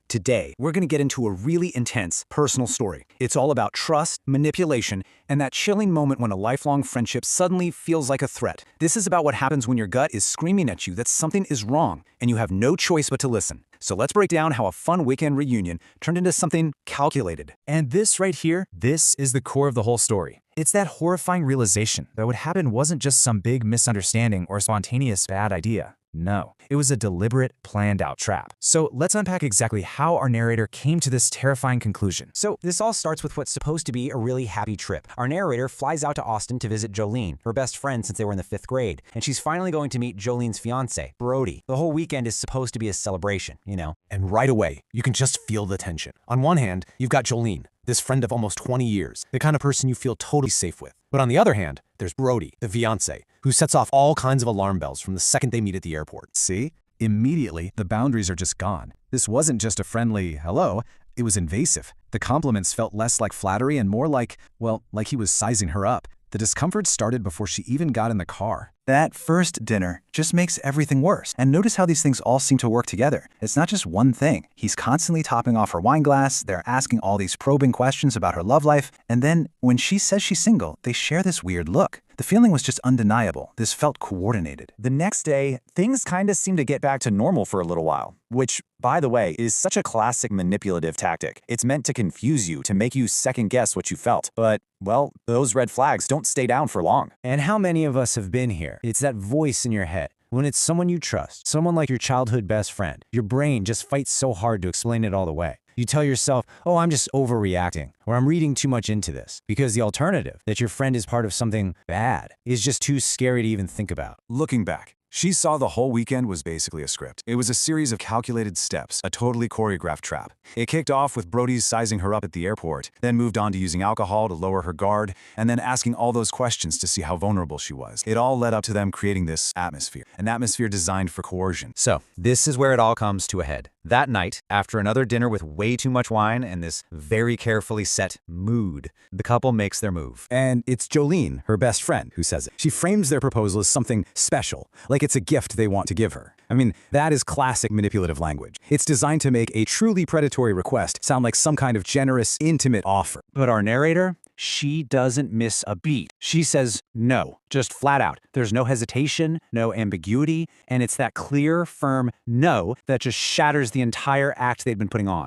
Today, we're going to get into a really intense personal story. It's all about trust, manipulation, and that chilling moment when a lifelong friendship suddenly feels like a threat. This is about what happens when your gut is screaming at you that something is wrong, and you have no choice but to listen. So let's break down how a fun weekend reunion turned into something calculated. And this right here, this is the core of the whole story. It's that horrifying realization that what happened wasn't just some big misunderstanding or spontaneous bad idea. No, it was a deliberate, planned-out trap. So let's unpack exactly how our narrator came to this terrifying conclusion. So this all starts with what's supposed to be a really happy trip. Our narrator flies out to Austin to visit Jolene, her best friend since they were in the 5th grade, and she's finally going to meet Jolene's fiance, Brody. The whole weekend is supposed to be a celebration, you know. And right away, you can just feel the tension. On one hand, you've got Jolene, this friend of almost 20 years, the kind of person you feel totally safe with. But on the other hand, there's Brody, the fiancé, who sets off all kinds of alarm bells from the second they meet at the airport. See? Immediately, the boundaries are just gone. This wasn't just a friendly hello, it was invasive. The compliments felt less like flattery and more like, well, like he was sizing her up. The discomfort started before she even got in the car. That first dinner just makes everything worse. And notice how these things all seem to work together. It's not just one thing. He's constantly topping off her wine glass, they're asking all these probing questions about her love life, and then when she says she's single, they share this weird look. The feeling was just undeniable. This felt coordinated. The next day, things kinda seemed to get back to normal for a little while, which, by the way, is such a classic manipulative tactic. It's meant to confuse you, to make you second-guess what you felt. But, well, those red flags don't stay down for long. And how many of us have been here? It's that voice in your head. When it's someone you trust, someone like your childhood best friend, your brain just fights so hard to explain it all the way. You tell yourself, oh, I'm just overreacting, or I'm reading too much into this, because the alternative, that your friend is part of something bad, is just too scary to even think about. Looking back, she saw the whole weekend was basically a script. It was a series of calculated steps, a totally choreographed trap. It kicked off with Brody's sizing her up at the airport, then moved on to using alcohol to lower her guard, and then asking all those questions to see how vulnerable she was. It all led up to them creating this atmosphere, an atmosphere designed for coercion. So, this is where it all comes to a head. That night, after another dinner with way too much wine and this very carefully set mood, the couple makes their move. And it's Jolene, her best friend, who says it. She frames their proposal as something special, like it's a gift they want to give her. I mean, that is classic manipulative language. It's designed to make a truly predatory request sound like some kind of generous, intimate offer. But our narrator, she doesn't miss a beat. She says no, just flat out. There's no hesitation, no ambiguity, and it's that clear, firm no that just shatters the entire act they'd been putting on.